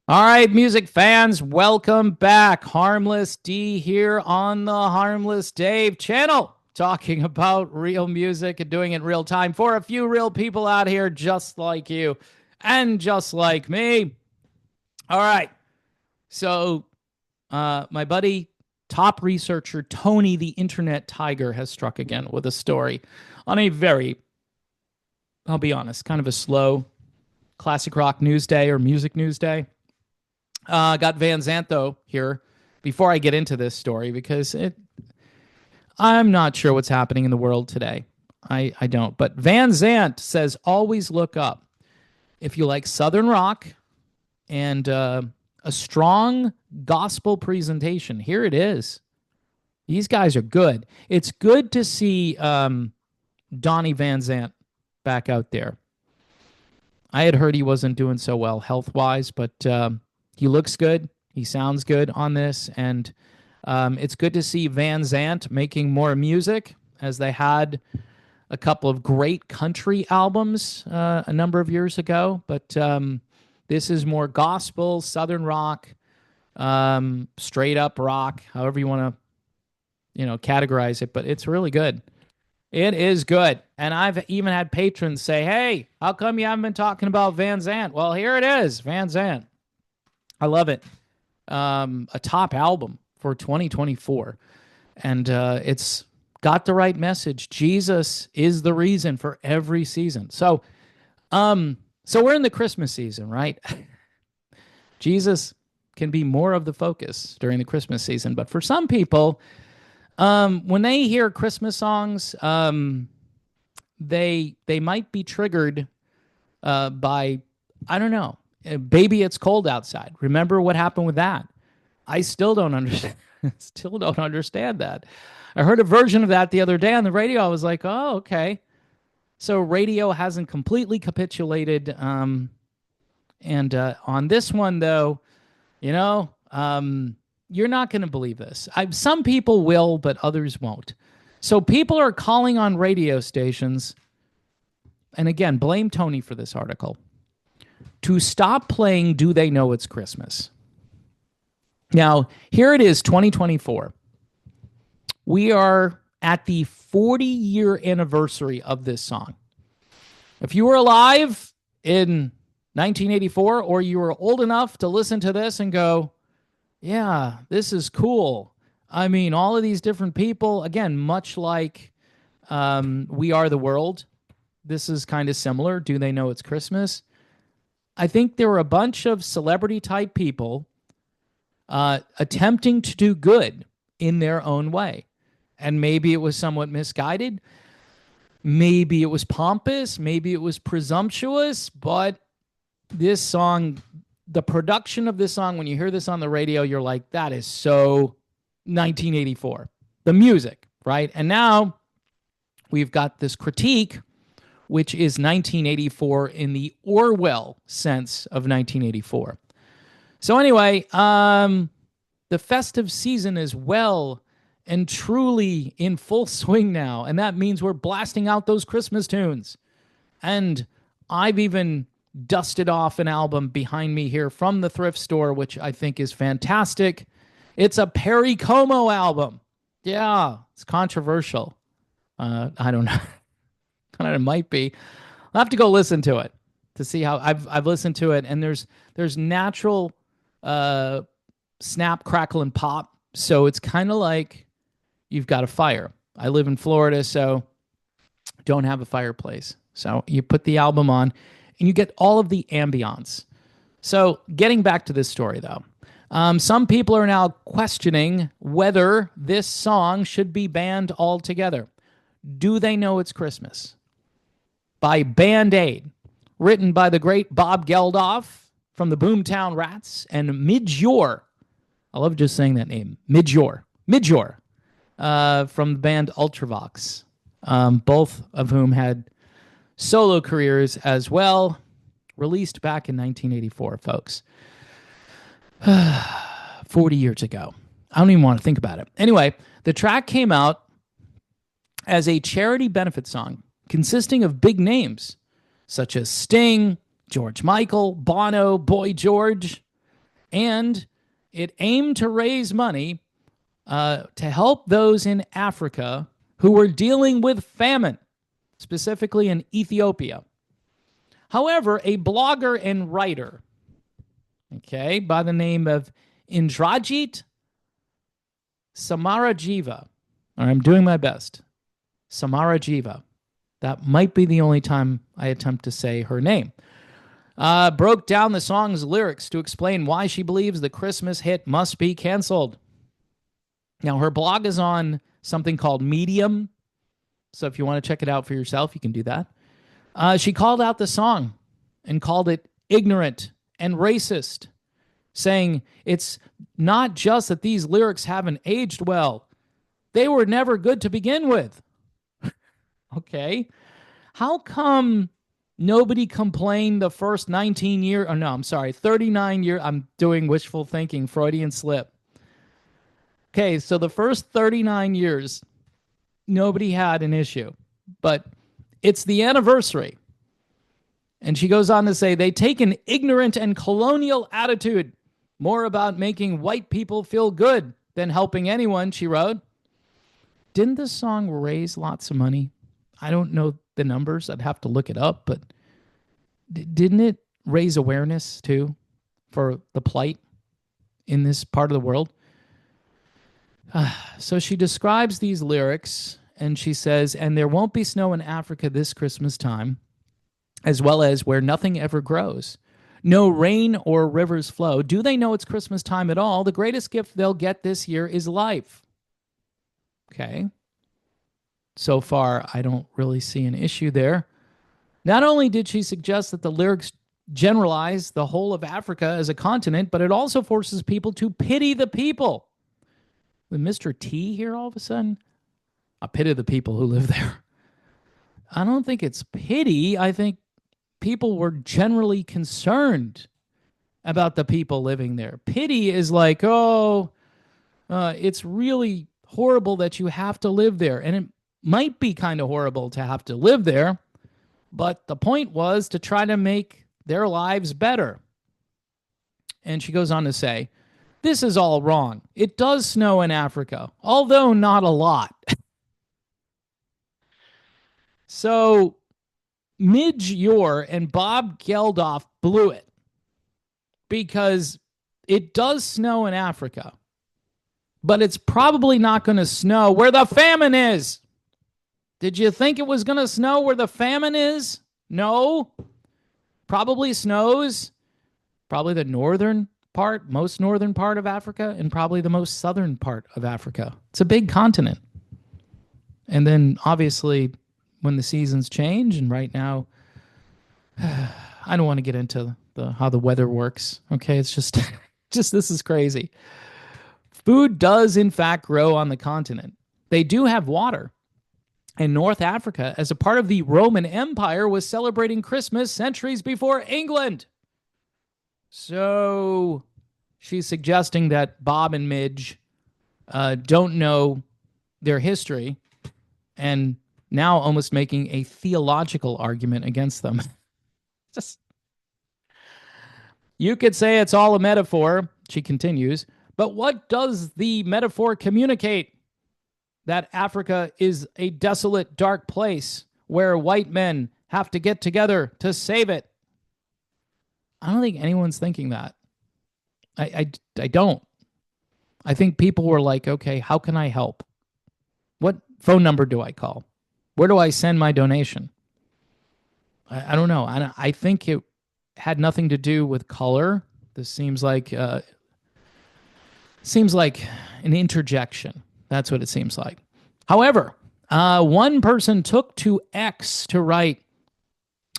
All right, music fans, welcome back. Harmless D here on the Harmless Dave channel, talking about real music and doing it in real time for a few real people out here just like you and just like me. All right, so my buddy, top researcher Tony the Internet Tiger, has struck again with a story on a very, I'll be honest, kind of a slow classic rock news day or music news day. Got VanZant though here before I get into this story because I'm not sure what's happening in the world today. I don't. But VanZant says always look up if you like Southern rock and a strong gospel presentation. Here it is. These guys are good. It's good to see Donnie VanZant back out there. I had heard he wasn't doing so well health wise, but he looks good. He sounds good on this. And it's good to see VanZant making more music, as they had a couple of great country albums a number of years ago. But this is more gospel, Southern rock, straight up rock, however you want to, categorize it. But it's really good. It is good. And I've even had patrons say, hey, how come you haven't been talking about VanZant? Well, here it is, VanZant. I love it. A top album for 2024. And it's got the right message. Jesus is the reason for every season. So we're in the Christmas season, right? Jesus can be more of the focus during the Christmas season. But for some people, when they hear Christmas songs, they might be triggered by, I don't know, Baby It's Cold Outside. Remember what happened with that? I still don't understand. Still don't understand that. I heard a version of that the other day on the radio. I was like, oh, okay. So radio hasn't completely capitulated. And on this one, though, you're not going to believe this. Some people will, but others won't. So people are calling on radio stations, and again, blame Tony for this article, to stop playing Do They Know It's Christmas? Now, here it is, 2024. We are at the 40-year anniversary of this song. If you were alive in 1984, or you were old enough to listen to this and go, yeah, this is cool. I mean, all of these different people, again, much like We Are the World, this is kind of similar. Do They Know It's Christmas? I think there were a bunch of celebrity-type people attempting to do good in their own way. And maybe it was somewhat misguided. Maybe it was pompous. Maybe it was presumptuous. But this song, the production of this song, when you hear this on the radio, you're like, that is so 1984. The music, right? And now we've got this critique, which is 1984 in the Orwell sense of 1984. So anyway, the festive season is well and truly in full swing now, and that means we're blasting out those Christmas tunes. And I've even dusted off an album behind me here from the thrift store, which I think is fantastic. It's a Perry Como album. Yeah, it's controversial. I don't know. It might be. I'll have to go listen to it to see how I've listened to it, and there's natural snap, crackle, and pop. So it's kind of like you've got a fire. I live in Florida, so don't have a fireplace. So you put the album on, and you get all of the ambiance. So getting back to this story, though, some people are now questioning whether this song should be banned altogether. Do They Know It's Christmas? By Band-Aid, written by the great Bob Geldof from the Boomtown Rats, and Midjor. I love just saying that name, Midjor. From the band Ultravox, both of whom had solo careers as well, released back in 1984, folks. 40 years ago. I don't even want to think about it. Anyway, the track came out as a charity benefit song consisting of big names such as Sting, George Michael, Bono, Boy George. and it aimed to raise money to help those in Africa who were dealing with famine, specifically in Ethiopia. However, a blogger and writer, okay, by the name of Indrajit Samarajiva, or I'm doing my best, Samarajiva, that might be the only time I attempt to say her name, broke down the song's lyrics to explain why she believes the Christmas hit must be canceled. Now, her blog is on something called Medium, so if you want to check it out for yourself, you can do that. She called out the song and called it ignorant and racist, saying it's not just that these lyrics haven't aged well, they were never good to begin with. Okay. How come nobody complained the first 39 years? I'm doing wishful thinking, Freudian slip. Okay, so the first 39 years, nobody had an issue, but it's the anniversary. And she goes on to say, they take an ignorant and colonial attitude, more about making white people feel good than helping anyone, she wrote. Didn't this song raise lots of money? I don't know the numbers. I'd have to look it up, but didn't it raise awareness too for the plight in this part of the world? So she describes these lyrics and she says, and there won't be snow in Africa this Christmas time, as well as where nothing ever grows. No rain or rivers flow. Do they know it's Christmas time at all? The greatest gift they'll get this year is life. Okay. So far, I don't really see an issue there. Not only did she suggest that the lyrics generalize the whole of Africa as a continent, but it also forces people to pity the people. With Mr. T here all of a sudden, I pity the people who live there. I don't think it's pity. I think people were generally concerned about the people living there. Pity is like, it's really horrible that you have to live there. And it might be kind of horrible to have to live there, but the point was to try to make their lives better. And she goes on to say, this is all wrong. It does snow in Africa, although not a lot. So Midge Ure and Bob Geldof blew it because it does snow in Africa, but it's probably not going to snow where the famine is. Did you think it was going to snow where the famine is? No. Probably snows, probably the most northern part of Africa, and probably the most southern part of Africa. It's a big continent. And then obviously when the seasons change, and right now, I don't want to get into how the weather works. Okay, it's just this is crazy. Food does in fact grow on the continent. They do have water. And North Africa, as a part of the Roman Empire, was celebrating Christmas centuries before England. So she's suggesting that Bob and Midge don't know their history and now almost making a theological argument against them. You could say it's all a metaphor, she continues, but what does the metaphor communicate? That Africa is a desolate, dark place where white men have to get together to save it. I don't think anyone's thinking that. I don't. I think people were like, okay, how can I help? What phone number do I call? Where do I send my donation? I don't know. I think it had nothing to do with color. This seems like an interjection. That's what it seems like. However, one person took to X to write,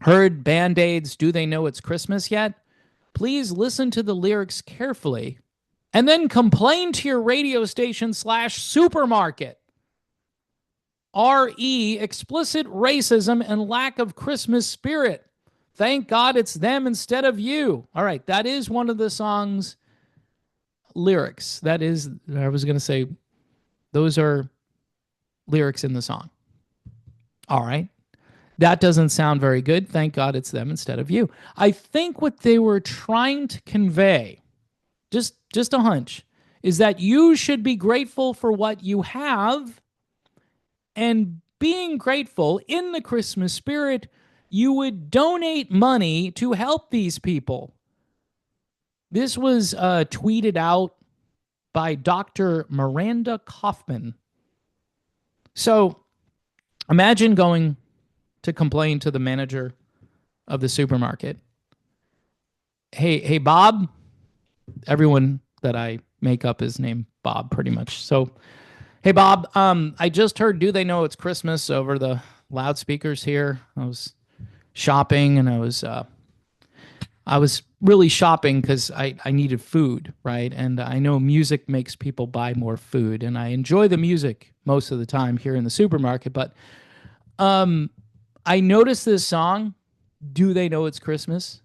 heard Band-Aids, do they know it's Christmas yet? Please listen to the lyrics carefully and then complain to your radio station /supermarket. RE, explicit racism and lack of Christmas spirit. Thank God it's them instead of you. All right, that is one of the song's lyrics. That is, I was going to say, those are lyrics in the song. All right. That doesn't sound very good. Thank God it's them instead of you. I think what they were trying to convey just a hunch, is that you should be grateful for what you have, and being grateful in the Christmas spirit, you would donate money to help these people. This was tweeted out by Dr. Miranda Kaufman. So imagine going to complain to the manager of the supermarket. Hey, Bob. Everyone that I make up is named Bob pretty much. So, hey, Bob, I just heard Do They Know It's Christmas over the loudspeakers here. I was shopping, and I was really shopping because I needed food, right? And I know music makes people buy more food, and I enjoy the music most of the time here in the supermarket. But I noticed this song, Do They Know It's Christmas?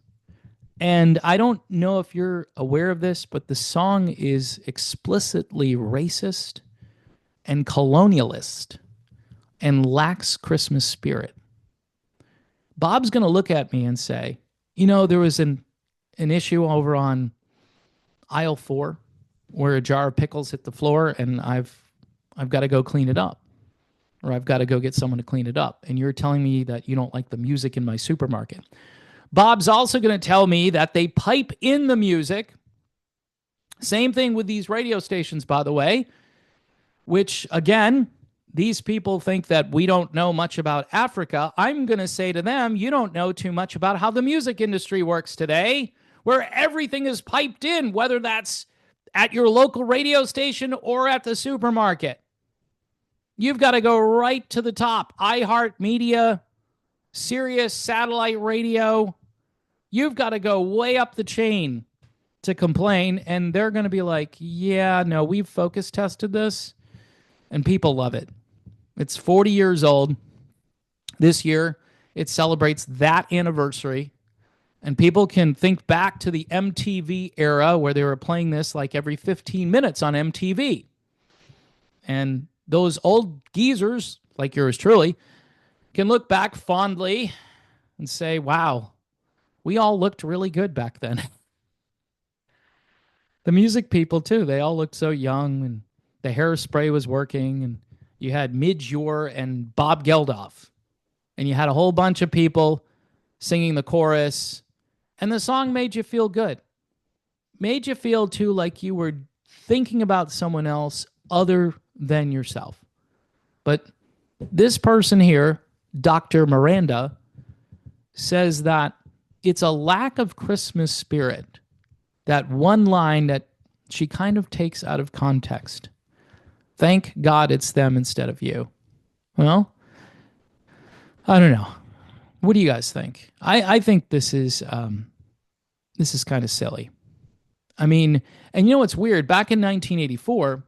And I don't know if you're aware of this, but the song is explicitly racist and colonialist and lacks Christmas spirit. Bob's going to look at me and say, there was an issue over on aisle 4 where a jar of pickles hit the floor, and I've got to go clean it up, or I've got to go get someone to clean it up. And you're telling me that you don't like the music in my supermarket. Bob's also going to tell me that they pipe in the music. Same thing with these radio stations, by the way, which, again, these people think that we don't know much about Africa. I'm going to say to them, you don't know too much about how the music industry works today, where everything is piped in, whether that's at your local radio station or at the supermarket. You've got to go right to the top. iHeartMedia, Sirius Satellite Radio. You've got to go way up the chain to complain, and they're going to be like, yeah, no, we've focus tested this, and people love it. It's 40 years old. This year, it celebrates that anniversary, and people can think back to the MTV era where they were playing this like every 15 minutes on MTV. And those old geezers, like yours truly, can look back fondly and say, wow, we all looked really good back then. The music people, too, they all looked so young, and the hairspray was working, and you had Midge Ure and Bob Geldof, and you had a whole bunch of people singing the chorus, and the song made you feel good. Made you feel, too, like you were thinking about someone else other than yourself. But this person here, Dr. Miranda, says that it's a lack of Christmas spirit, that one line that she kind of takes out of context. Thank God it's them instead of you. Well, I don't know. What do you guys think? I think this is kind of silly. I mean, and you know what's weird? Back in 1984,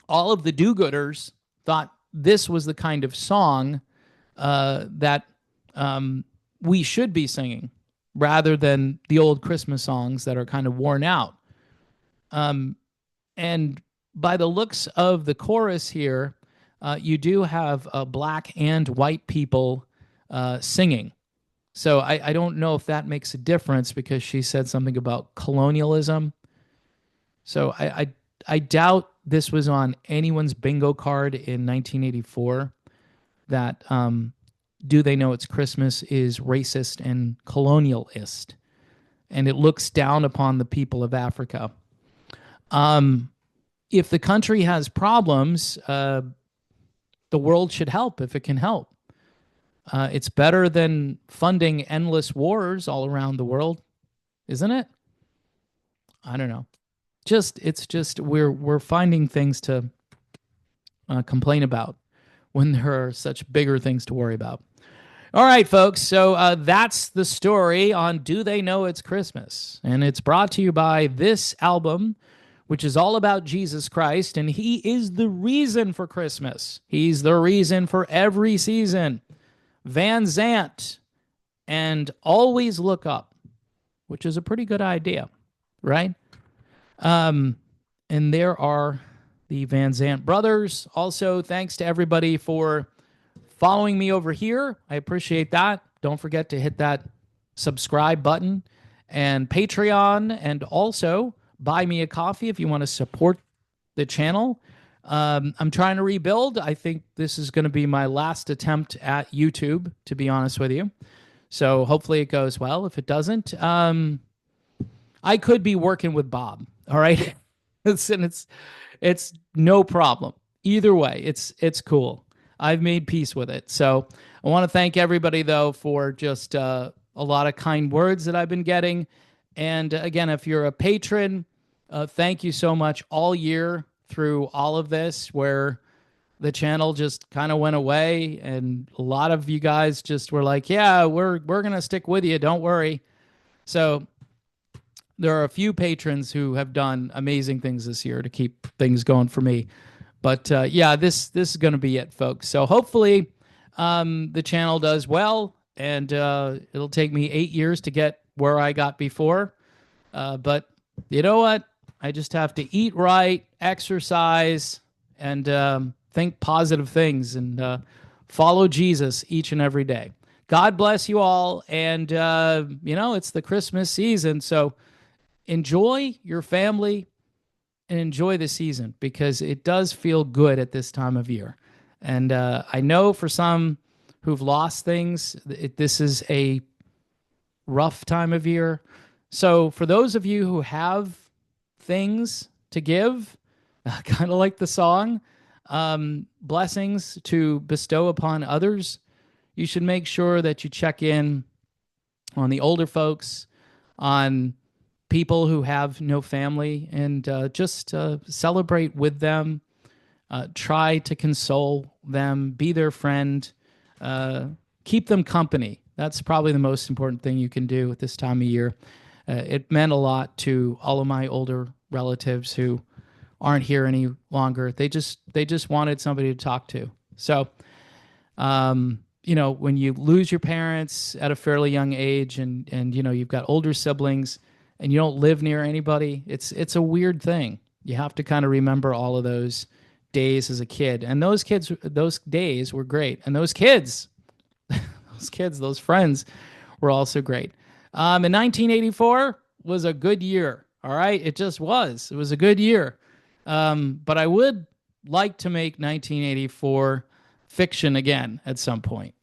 all of the do-gooders thought this was the kind of song that we should be singing, rather than the old Christmas songs that are kind of worn out. And by the looks of the chorus here, you do have black and white people singing. So I don't know if that makes a difference, because she said something about colonialism. So I doubt this was on anyone's bingo card in 1984 that Do They Know It's Christmas is racist and colonialist, and it looks down upon the people of Africa. If the country has problems, the world should help if it can help. It's better than funding endless wars all around the world, isn't it? I don't know. It's just we're finding things to complain about when there are such bigger things to worry about. All right, folks. So that's the story on Do They Know It's Christmas? And it's brought to you by this album, which is all about Jesus Christ, and he is the reason for Christmas. He's the reason for every season. VanZant and Always Look Up, which is a pretty good idea, right? And there are the VanZant brothers. Also, thanks to everybody for following me over here. I appreciate that. Don't forget to hit that subscribe button and Patreon, and also buy me a coffee if you want to support the channel. I'm trying to rebuild. I think this is going to be my last attempt at YouTube, to be honest with you. So hopefully it goes well. If it doesn't, I could be working with Bob. All right. It's no problem. Either way, it's cool. I've made peace with it. So I want to thank everybody though for just a lot of kind words that I've been getting. And again, if you're a patron, thank you so much all year through all of this, where the channel just kind of went away, and a lot of you guys just were like, "Yeah, we're gonna stick with you. Don't worry." So there are a few patrons who have done amazing things this year to keep things going for me. But yeah, this is going to be it, folks. So hopefully the channel does well, and it'll take me 8 years to get where I got before. But you know what? I just have to eat right, exercise, and think positive things, and follow Jesus each and every day. God bless you all. And, it's the Christmas season. So enjoy your family and enjoy the season, because it does feel good at this time of year. And I know for some who've lost things, this is a rough time of year. So for those of you who have things to give, kind of like the song, blessings to bestow upon others, you should make sure that you check in on the older folks, on people who have no family, and just celebrate with them. Try to console them, be their friend, keep them company. That's probably the most important thing you can do at this time of year. It meant a lot to all of my older relatives who aren't here any longer. They just wanted somebody to talk to. So, when you lose your parents at a fairly young age, and you've got older siblings, and you don't live near anybody, it's a weird thing. You have to kind of remember all of those days as a kid. And those days were great. And those friends were also great. In 1984 was a good year. All right. It just was. It was a good year. But I would like to make 1984 fiction again at some point.